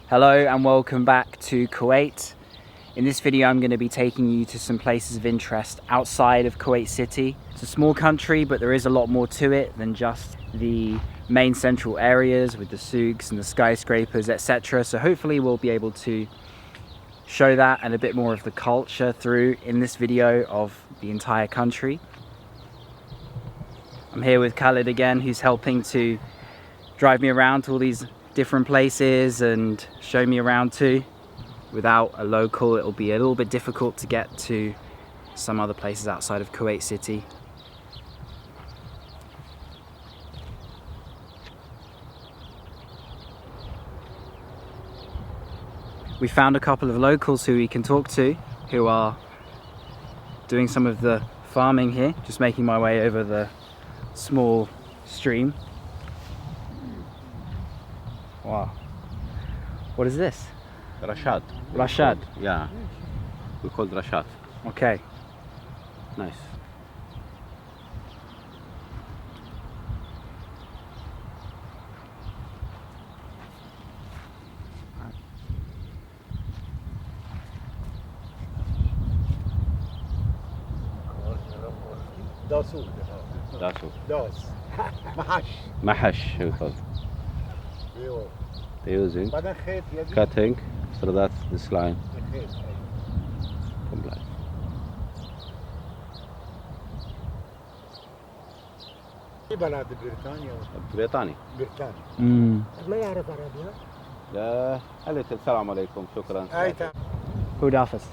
Hello and welcome back to Kuwait. In this video I'm going to be taking you to some places of interest outside of Kuwait City. It's a small country, but there is a lot more to it than just the main central areas with the souks and the skyscrapers, etc. So hopefully we'll be able to show that and a bit more of the culture through in this video of the entire country. I'm here with Khalid again, who's helping to drive me around to all these different places and show me around too. Without a local, it'll be a little bit difficult to get to some other places outside of Kuwait City. We found a couple of locals who we can talk to, who are doing some of the farming here. Just making my way over the small stream. Wow. What is this? Rashad. Rashad? Yeah. We call it Rashad. Okay. Nice. داسو Dasu. داس محش Mahash, we call it. ايوه They're using بعدين خيط يدي cutting, so that's this line. خيط Complete. في بلد بريطانيا بريطاني. بريطانيا ما يعرف عربي لا قلت السلام عليكم شكرا. هاي تمام Hudafas.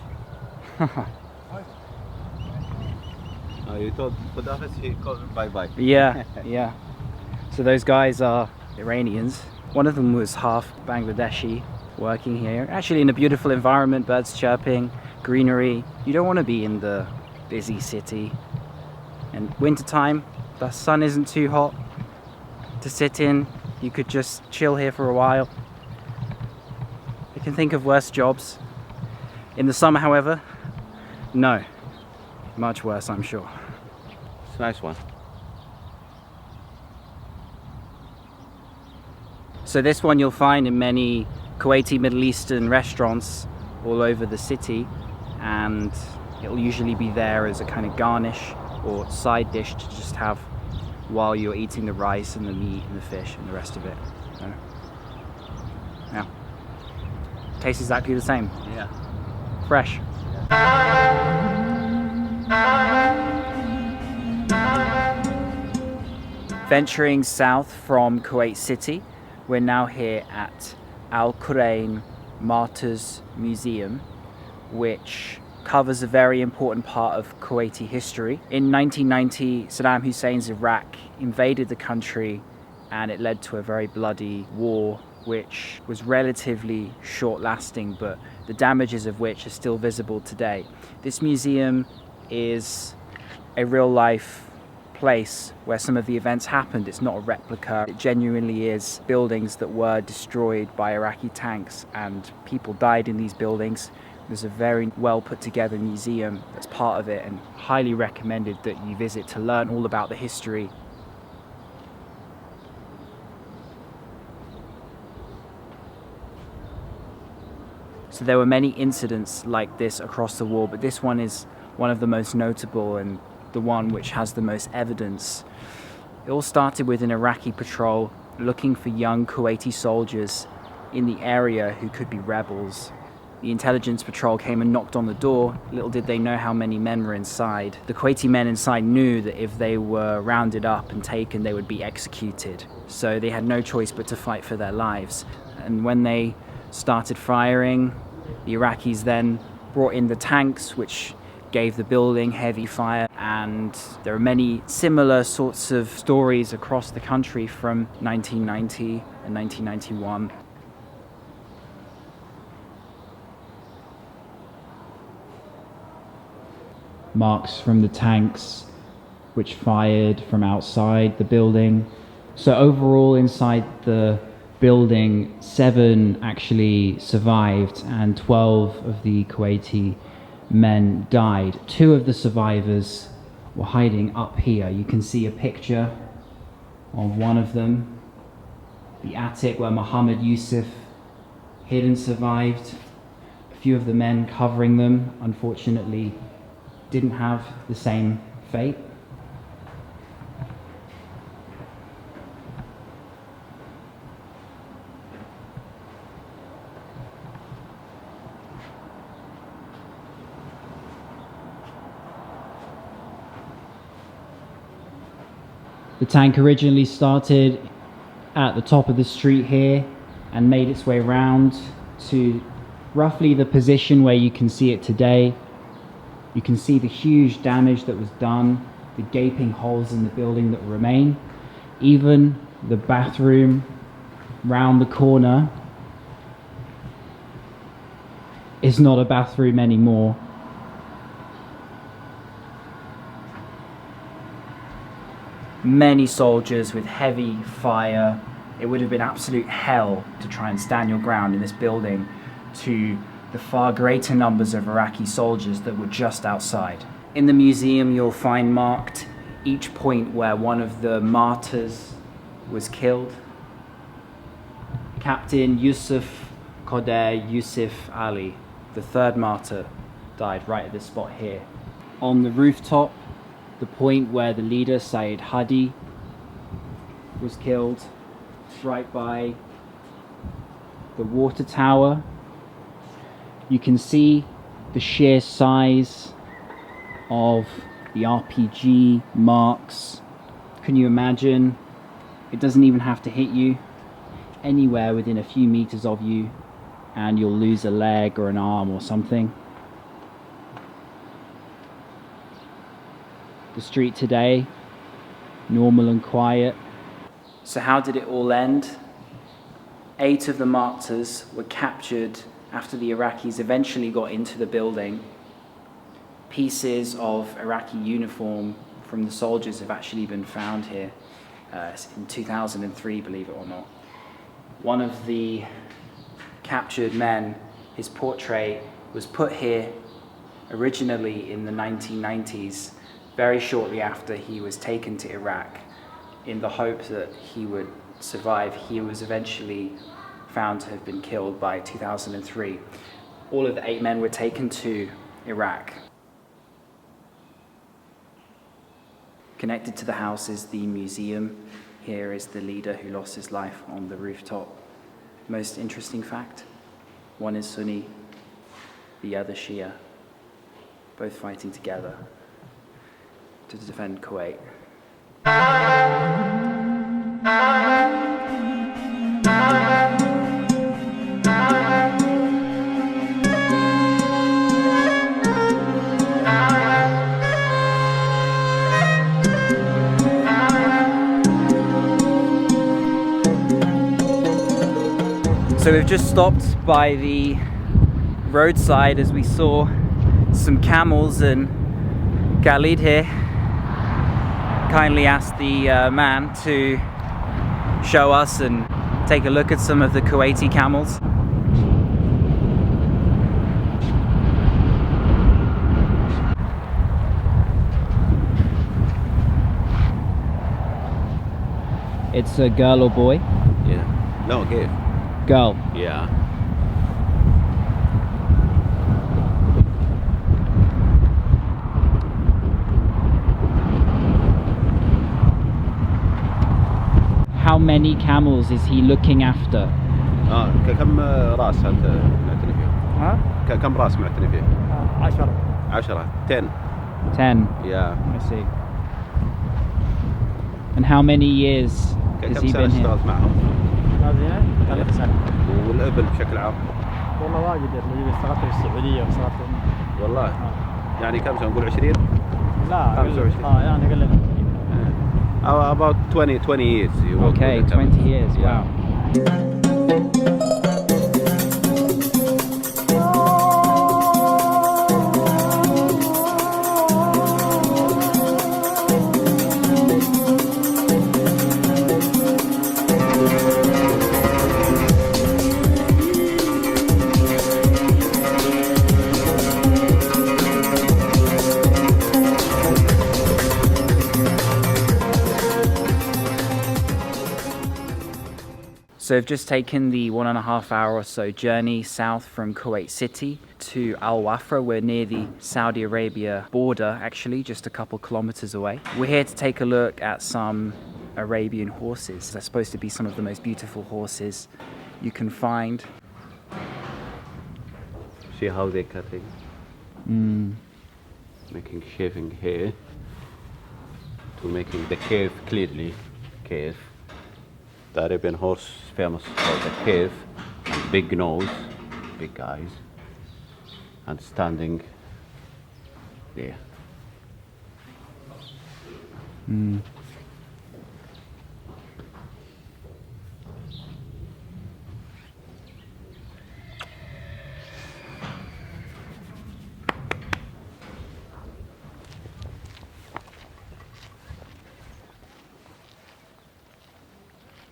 You told Khudafis, he called bye bye. Yeah, yeah. So those guys are Iranians. One of them was half Bangladeshi, working here. Actually in a beautiful environment, birds chirping, greenery. You don't want to be in the busy city. And wintertime, the sun isn't too hot to sit in. You could just chill here for a while. You can think of worse jobs. In the summer, however, no. Much worse, I'm sure. It's a nice one. So this one you'll find in many Kuwaiti Middle Eastern restaurants all over the city, and it'll usually be there as a kind of garnish or side dish to just have while you're eating the rice and the meat and the fish and the rest of it. So, yeah. Tastes exactly the same. Yeah. Fresh. Venturing south from Kuwait City, we're now here at Al Qurain Martyrs Museum, which covers a very important part of Kuwaiti history. In 1990, Saddam Hussein's Iraq invaded the country and it led to a very bloody war, which was relatively short-lasting, but the damages of which are still visible today. This museum is a real-life place where some of the events happened. It's not a replica. It genuinely is buildings that were destroyed by Iraqi tanks and people died in these buildings. There's a very well put together museum that's part of it and highly recommended that you visit to learn all about the history. So there were many incidents like this across the war, but this one is one of the most notable and the one which has the most evidence. It all started with an Iraqi patrol looking for young Kuwaiti soldiers in the area who could be rebels. The intelligence patrol came and knocked on the door. Little did they know how many men were inside. The Kuwaiti men inside knew that if they were rounded up and taken, they would be executed. So they had no choice but to fight for their lives. And when they started firing, the Iraqis then brought in the tanks, which gave the building heavy fire, and there are many similar sorts of stories across the country from 1990 and 1991. Marks from the tanks which fired from outside the building. So overall inside the building, 7 actually survived and 12 of the Kuwaiti men died. 2 of the survivors were hiding up here. You can see a picture of one of them, the attic where Muhammad Yusuf hidden survived. A few of the men covering them, unfortunately, didn't have the same fate. The tank originally started at the top of the street here and made its way around to roughly the position where you can see it today. You can see the huge damage that was done, the gaping holes in the building that remain. Even the bathroom round the corner is not a bathroom anymore. Many soldiers with heavy fire. It would have been absolute hell to try and stand your ground in this building to the far greater numbers of Iraqi soldiers that were just outside. In the museum you'll find marked each point where one of the martyrs was killed. Captain Yusuf Qadir Yusuf Ali, the third martyr, died right at this spot here. On the rooftop, the point where the leader Sayyid Hadi was killed, right by the water tower. You can see the sheer size of the RPG marks. Can you imagine? It doesn't even have to hit you. Anywhere within a few meters of you and you'll lose a leg or an arm or something. The street today, normal and quiet. So how did it all end? 8 of the martyrs were captured after the Iraqis eventually got into the building. Pieces of Iraqi uniform from the soldiers have actually been found here in 2003, believe it or not. One of the captured men, his portrait was put here originally in the 1990s, very shortly after he was taken to Iraq, in the hope that he would survive. He was eventually found to have been killed by 2003. All of the 8 men were taken to Iraq. Connected to the house is the museum. Here is the leader who lost his life on the rooftop. Most interesting fact, one is Sunni, the other Shia, both fighting together to defend Kuwait. So we've just stopped by the roadside as we saw some camels, and Khalid here kindly asked the man to show us and take a look at some of the Kuwaiti camels. It's a girl or boy? Yeah. No, okay. Girl. Yeah. How many camels is he looking after? كم راس أنت معتني فيه؟ ها؟ كم راس معتني فيه؟ 10. 10. 10. 10. Yeah. I see. And how many years has كم he سنة been here? اشتغلت معهم؟ هذه 3 سنة. والإبل بشكل عام؟ والله واجد اشتغلت في السعودية واشتغلت والله. يعني كم سنة نقول 20؟ لا 25. يعني أقل من About 20 years. Okay, 20 years, wow. So we've just taken the 1.5 hour or so journey south from Kuwait City to Al Wafra. We're near the Saudi Arabia border, actually, just a couple kilometers away. We're here to take a look at some Arabian horses. They're supposed to be some of the most beautiful horses you can find. See how they're cutting? Making shaving here to making the curve clearly. Curve. The Arabian horse is famous for the curve and big nose, big eyes, and standing there.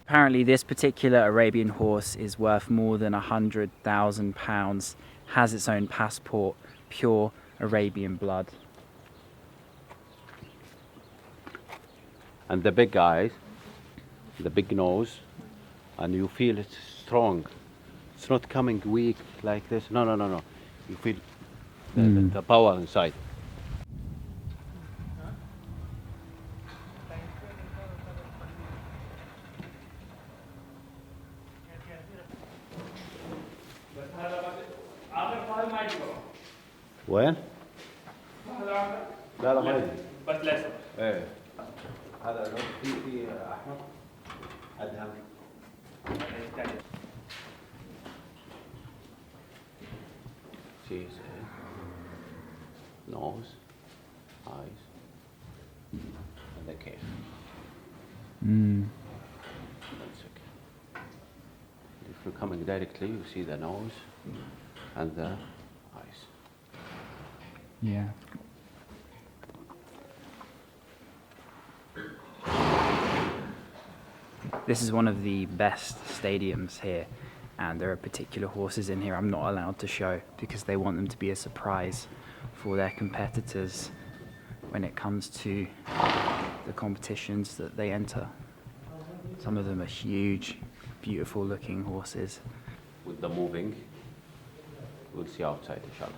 Apparently this particular Arabian horse is worth more than £100,000, has its own passport, pure Arabian blood. And the big eyes, the big nose, and you feel it's strong. It's not coming weak like this. No. You feel the power inside. وين؟ لا ما يدري بس لازم ايه هذا في احمر ادهم cheese nose eyes and the cave. That's okay. If you're coming directly you see the nose and the eyes. Yeah. This is one of the best stadiums here, and there are particular horses in here I'm not allowed to show because they want them to be a surprise for their competitors when it comes to the competitions that they enter. Some of them are huge, beautiful looking horses. With the moving, we'll see outside inshallah.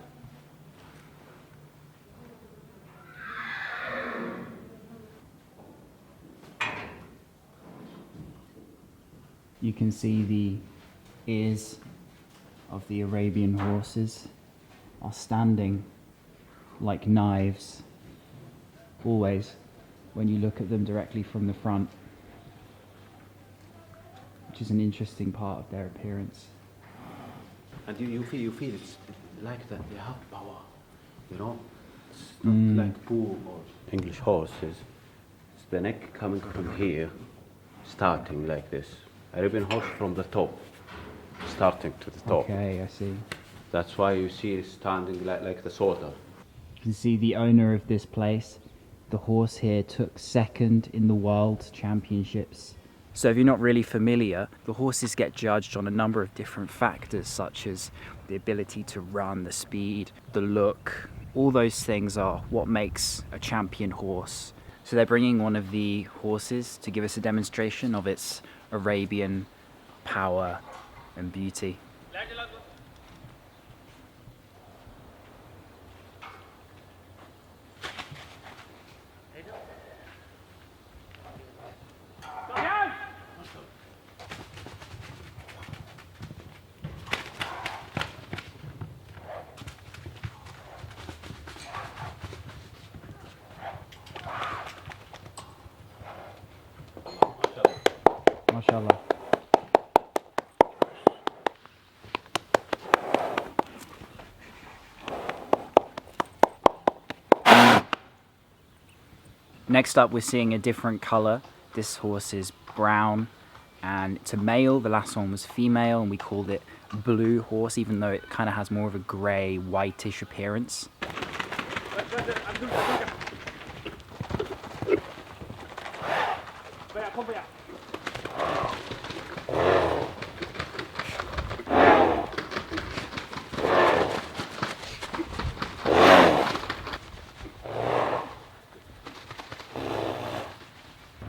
You can see the ears of the Arabian horses are standing like knives, always, when you look at them directly from the front, which is an interesting part of their appearance. And you feel it's like that they have power, you know? It's not like bull or English horses. It's the neck coming from here, starting like this. Arabian horse from the top, starting to the top. Okay, I see. That's why you see it standing like the soldier. You can see the owner of this place. The horse here took second in the World Championships. So if you're not really familiar, the horses get judged on a number of different factors, such as the ability to run, the speed, the look. All those things are what makes a champion horse. So they're bringing one of the horses to give us a demonstration of its Arabian power and beauty. MashaAllah. Next up, we're seeing a different color. This horse is brown and it's a male. The last one was female and we called it blue horse, even though it kind of has more of a gray, whitish appearance.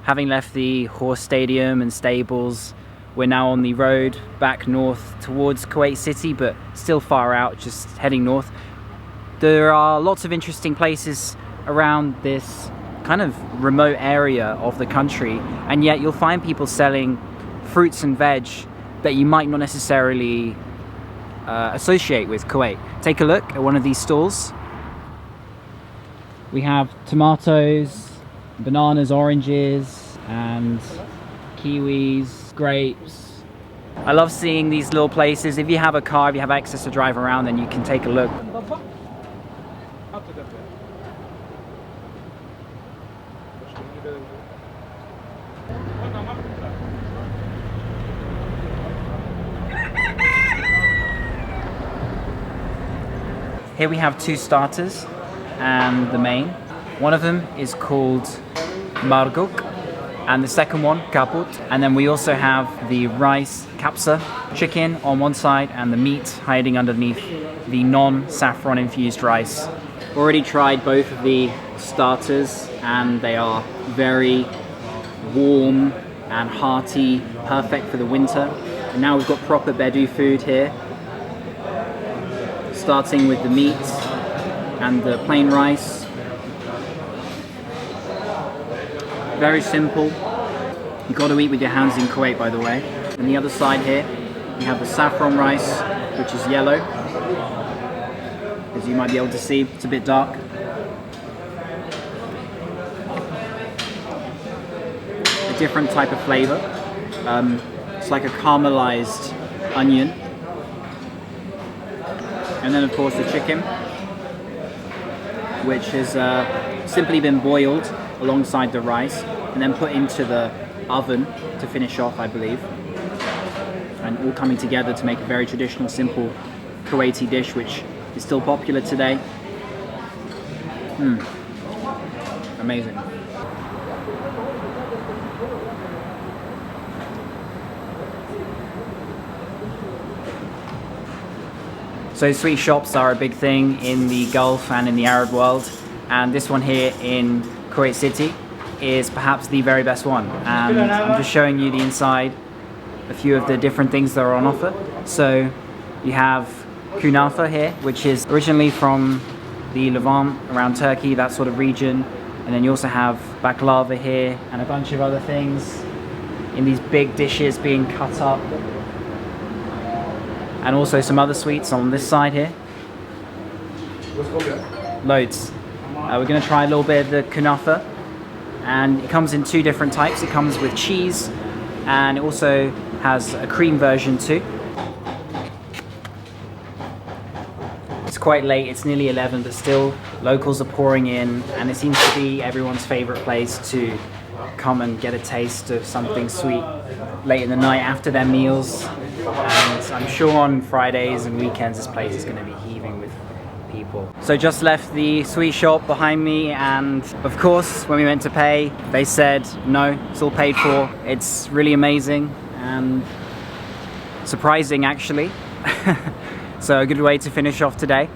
Having left the horse stadium and stables, We're now on the road back north towards Kuwait City, but still far out, just heading north. There are lots of interesting places around this kind of remote area of the country, and yet you'll find people selling fruits and veg that you might not necessarily associate with Kuwait. Take a look at one of these stalls. We have tomatoes, bananas, oranges, and kiwis, grapes. I love seeing these little places. If you have a car, if you have access to drive around, then you can take a look. Here we have two starters and the main. One of them is called marguk, and the second one kaput. And then we also have the rice kapsa chicken on one side and the meat hiding underneath the non-saffron infused rice. Already tried both of the starters and they are very warm and hearty, perfect for the winter. And now we've got proper Bedu food here, starting with the meat and the plain rice. Very simple. You've got to eat with your hands in Kuwait, by the way. On the other side here, we have the saffron rice, which is yellow. As you might be able to see, it's a bit dark. A different type of flavor. It's like a caramelized onion. And then of course the chicken, which has simply been boiled alongside the rice and then put into the oven to finish off, I believe. And all coming together to make a very traditional, simple Kuwaiti dish, which is still popular today. Amazing. So sweet shops are a big thing in the Gulf and in the Arab world, and this one here in Kuwait City is perhaps the very best one. And I'm just showing you the inside, a few of the different things that are on offer. So you have kunafa here, which is originally from the Levant, around Turkey, that sort of region. And then you also have baklava here and a bunch of other things in these big dishes being cut up. And also some other sweets on this side here. Loads. We're going to try a little bit of the kunafa, and it comes in two different types. It comes with cheese, and it also has a cream version too. It's quite late, it's nearly 11, but still locals are pouring in, and it seems to be everyone's favorite place to come and get a taste of something sweet late in the night after their meals. And I'm sure on Fridays and weekends this place is going to be heaving with people. So just left the sweet shop behind me, and of course when we went to pay they said no, it's all paid for. It's really amazing and surprising actually. So a good way to finish off today.